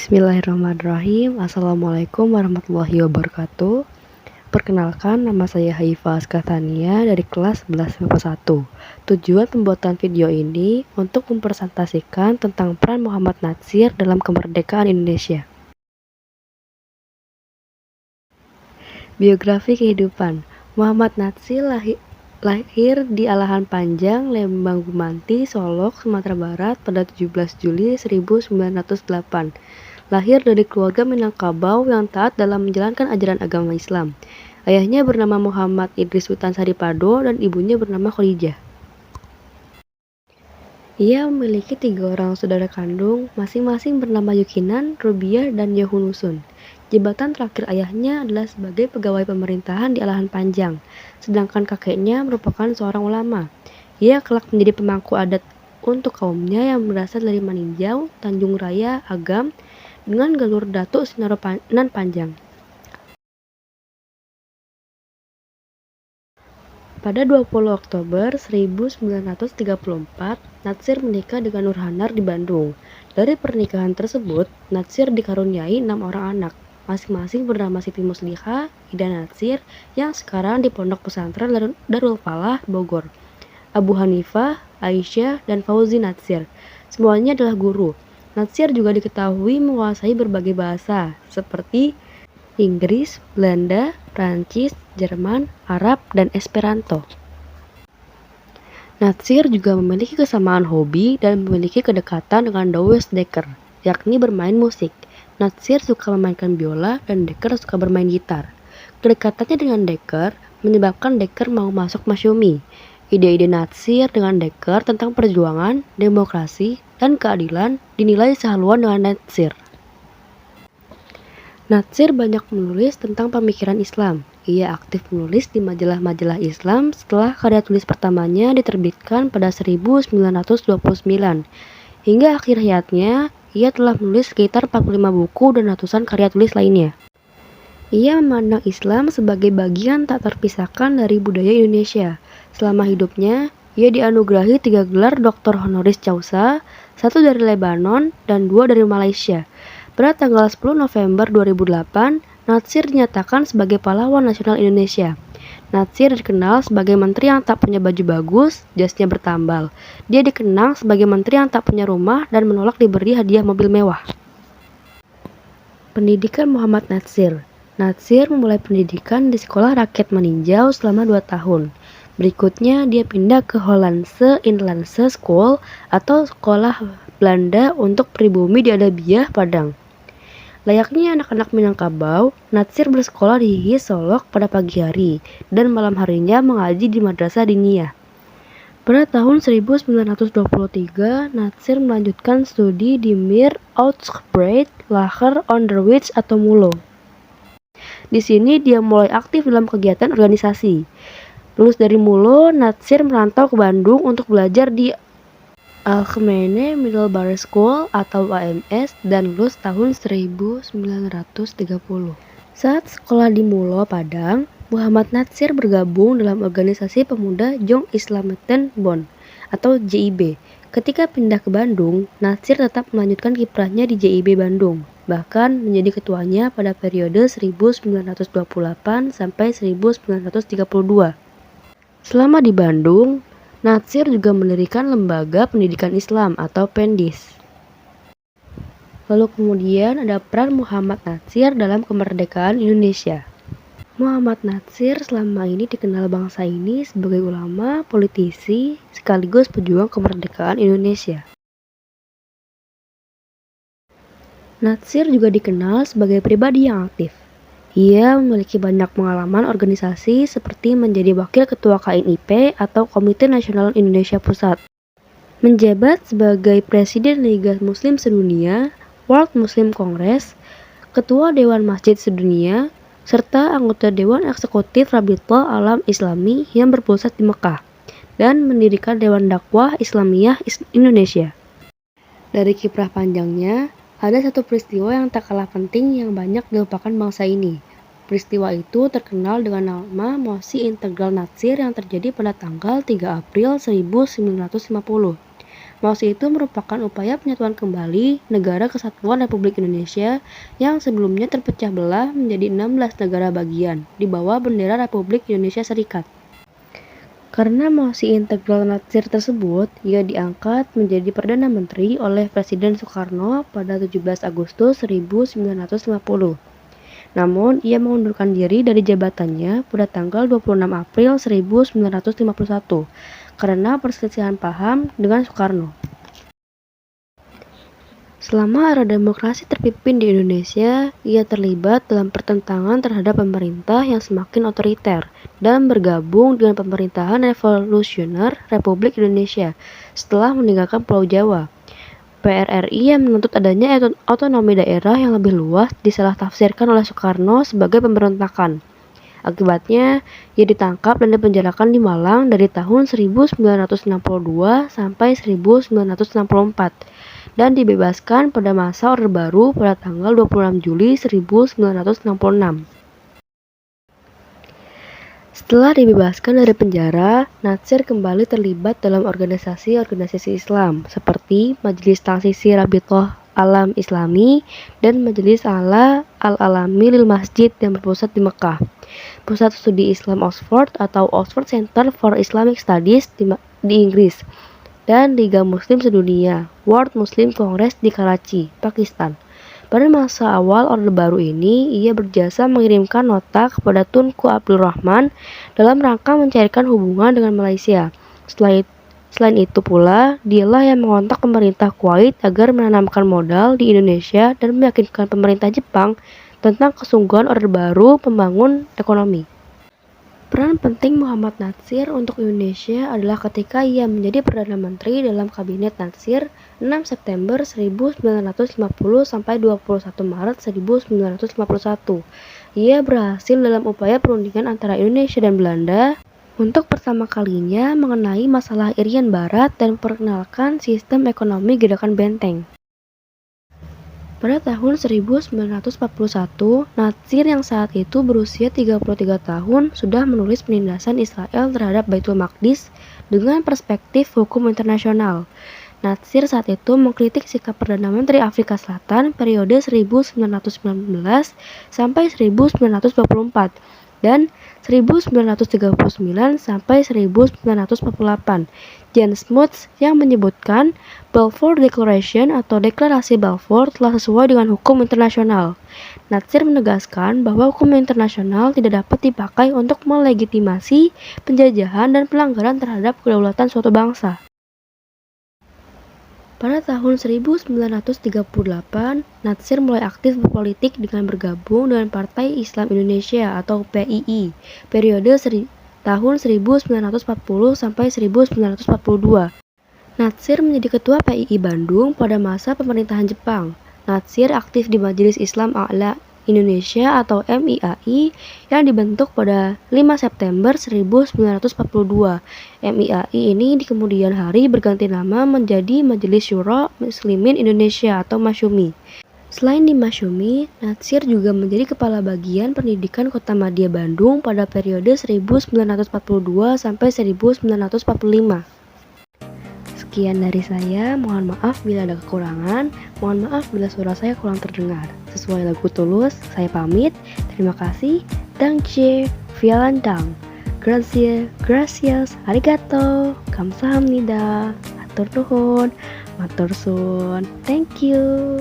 Bismillahirrahmanirrahim. Assalamualaikum warahmatullahi wabarakatuh. Perkenalkan, nama saya Haifa Askatania dari kelas 11 IPA 1. Tujuan pembuatan video ini untuk mempresentasikan tentang peran Muhammad Natsir dalam kemerdekaan Indonesia. Biografi kehidupan Muhammad Natsir lahir di Alahan Panjang, Lembang Gumanti, Solok, Sumatera Barat pada 17 Juli 1908. Lahir dari keluarga Minangkabau yang taat dalam menjalankan ajaran agama Islam. Ayahnya bernama Muhammad Idris Utansari Pado dan ibunya bernama Khadijah. Ia memiliki 3 orang saudara kandung, masing-masing bernama Yukinan, Rubiah, dan Yohunusun. Jabatan terakhir ayahnya adalah sebagai pegawai pemerintahan di Alahan Panjang, sedangkan kakeknya merupakan seorang ulama. Ia kelak menjadi pemangku adat untuk kaumnya yang berasal dari Maninjau, Tanjung Raya, Agam, dengan galur Datuk Sinaronan Panjang. Pada 20 Oktober 1934, Natsir menikah dengan Nurhanar di Bandung. Dari pernikahan tersebut, Natsir dikaruniai 6 orang anak, masing-masing bernama Siti Musliha, Ida Natsir, yang sekarang di Pondok Pesantren Darul Falah, Bogor, Abu Hanifah, Aisyah, dan Fauzi Natsir. Semuanya adalah guru. Natsir juga diketahui menguasai berbagai bahasa, seperti Inggris, Belanda, Prancis, Jerman, Arab, dan Esperanto. Natsir juga memiliki kesamaan hobi dan memiliki kedekatan dengan Douwe Dekker, yakni bermain musik. Natsir suka memainkan biola dan Dekker suka bermain gitar. Kedekatannya dengan Dekker menyebabkan Dekker mau masuk Masyumi. Ide-ide Natsir dengan Dekker tentang perjuangan, demokrasi, dan keadilan dinilai sehaluan dengan Natsir. Natsir banyak menulis tentang pemikiran Islam. Ia aktif menulis di majalah-majalah Islam setelah karya tulis pertamanya diterbitkan pada 1929. Hingga akhir hayatnya, ia telah menulis sekitar 45 buku dan ratusan karya tulis lainnya. Ia memandang Islam sebagai bagian tak terpisahkan dari budaya Indonesia. Selama hidupnya, ia dianugerahi 3 gelar Doktor Honoris Causa, 1 dari Lebanon dan 2 dari Malaysia. Pada tanggal 10 November 2008, Natsir dinyatakan sebagai pahlawan nasional Indonesia. Natsir dikenal sebagai menteri yang tak punya baju bagus, jasnya bertambal. Dia dikenang sebagai menteri yang tak punya rumah dan menolak diberi hadiah mobil mewah. Pendidikan Muhammad Natsir. Natsir memulai pendidikan di Sekolah Rakyat Maninjau selama 2 tahun. Berikutnya dia pindah ke Hollandse Inlandse School atau sekolah Belanda untuk pribumi di Adabiah, Padang. Layaknya anak-anak Minangkabau, Natsir bersekolah di Hihi Solok pada pagi hari dan malam harinya mengaji di Madrasah Diniyah. Pada tahun 1923, Natsir melanjutkan studi di Mir Uitgebreid Lager Onderwijs atau MULO. Di sini dia mulai aktif dalam kegiatan organisasi. Lulus dari MULO, Natsir merantau ke Bandung untuk belajar di Algemene Middelbare School atau AMS dan lulus tahun 1930. Saat sekolah di MULO Padang, Muhammad Natsir bergabung dalam organisasi pemuda Jong Islameten Bond atau JIB. Ketika pindah ke Bandung, Natsir tetap melanjutkan kiprahnya di JIB Bandung, bahkan menjadi ketuanya pada periode 1928 sampai 1932. Selama di Bandung, Natsir juga mendirikan Lembaga Pendidikan Islam atau Pendis. Lalu kemudian ada peran Muhammad Natsir dalam kemerdekaan Indonesia. Muhammad Natsir selama ini dikenal bangsa ini sebagai ulama, politisi, sekaligus pejuang kemerdekaan Indonesia. Natsir juga dikenal sebagai pribadi yang aktif. Ia memiliki banyak pengalaman organisasi seperti menjadi wakil ketua KNIP atau Komite Nasional Indonesia Pusat, menjabat sebagai Presiden Liga Muslim Sedunia, World Muslim Congress, Ketua Dewan Masjid Sedunia, serta anggota Dewan Eksekutif Rabithah Alam Islami yang berpusat di Mekah, dan mendirikan Dewan Dakwah Islamiyah Indonesia. Dari kiprah panjangnya, ada satu peristiwa yang tak kalah penting yang banyak dilupakan bangsa ini. Peristiwa itu terkenal dengan nama Mosi Integral Natsir yang terjadi pada tanggal 3 April 1950. MOSI itu merupakan upaya penyatuan kembali Negara Kesatuan Republik Indonesia yang sebelumnya terpecah belah menjadi 16 negara bagian di bawah bendera Republik Indonesia Serikat. Karena MOSI integral Natsir tersebut, ia diangkat menjadi Perdana Menteri oleh Presiden Soekarno pada 17 Agustus 1950. Namun, ia mengundurkan diri dari jabatannya pada tanggal 26 April 1951 karena perselisihan paham dengan Soekarno. Selama era demokrasi terpimpin di Indonesia, ia terlibat dalam pertentangan terhadap pemerintah yang semakin otoriter dan bergabung dengan pemerintahan revolusioner Republik Indonesia setelah meninggalkan Pulau Jawa. PRRI yang menuntut adanya otonomi daerah yang lebih luas disalah-tafsirkan oleh Soekarno sebagai pemberontakan. Akibatnya, ia ditangkap dan dipenjarakan di Malang dari tahun 1962 sampai 1964 dan dibebaskan pada masa Orde Baru pada tanggal 26 Juli 1966. Setelah dibebaskan dari penjara, Natsir kembali terlibat dalam organisasi-organisasi Islam seperti Majelis Tansisi Rabitoh Alam Islami dan Majelis Al-Alami Lil Masjid yang berpusat di Mekah, Pusat Studi Islam Oxford atau Oxford Center for Islamic Studies di Inggris, dan Liga Muslim Sedunia, World Muslim Congress di Karachi, Pakistan. Pada masa awal Orde Baru ini, ia berjasa mengirimkan nota kepada Tunku Abdul Rahman dalam rangka mencairkan hubungan dengan Malaysia. Selain itu pula, dialah yang mengontak pemerintah Kuwait agar menanamkan modal di Indonesia dan meyakinkan pemerintah Jepang tentang kesungguhan Orde Baru membangun ekonomi. Peran penting Muhammad Natsir untuk Indonesia adalah ketika ia menjadi Perdana Menteri dalam Kabinet Natsir 6 September 1950 sampai 21 Maret 1951. Ia berhasil dalam upaya perundingan antara Indonesia dan Belanda untuk pertama kalinya mengenai masalah Irian Barat dan memperkenalkan sistem ekonomi Gerakan Benteng. Pada tahun 1941, Natsir yang saat itu berusia 33 tahun sudah menulis penindasan Israel terhadap Baitul Maqdis dengan perspektif hukum internasional. Natsir saat itu mengkritik sikap Perdana Menteri Afrika Selatan periode 1919 sampai 1924 dan 1939 sampai 1948. Jan Smuts yang menyebutkan Balfour Declaration atau Deklarasi Balfour telah sesuai dengan hukum internasional. Natsir menegaskan bahwa hukum internasional tidak dapat dipakai untuk melegitimasi penjajahan dan pelanggaran terhadap kedaulatan suatu bangsa. Pada tahun 1938, Natsir mulai aktif berpolitik dengan bergabung dengan Partai Islam Indonesia atau PII periode tahun 1940 sampai 1942. Natsir menjadi ketua PII Bandung pada masa pemerintahan Jepang. Natsir aktif di Majelis Islam A'la Indonesia atau MIAI yang dibentuk pada 5 September 1942. MIAI ini di kemudian hari berganti nama menjadi Majelis Syuro Muslimin Indonesia atau Masyumi. Selain di Masyumi, Natsir juga menjadi Kepala Bagian Pendidikan Kota Madya Bandung pada periode 1942 sampai 1945. Sekian dari saya, mohon maaf bila ada kekurangan, mohon maaf bila suara saya kurang terdengar. Sesuai lagu Tulus, saya pamit. Terima kasih. Danke, vielen Dank. Gracias, arigato, kamsahamnida, atur nuhun, matur suwun. Thank you.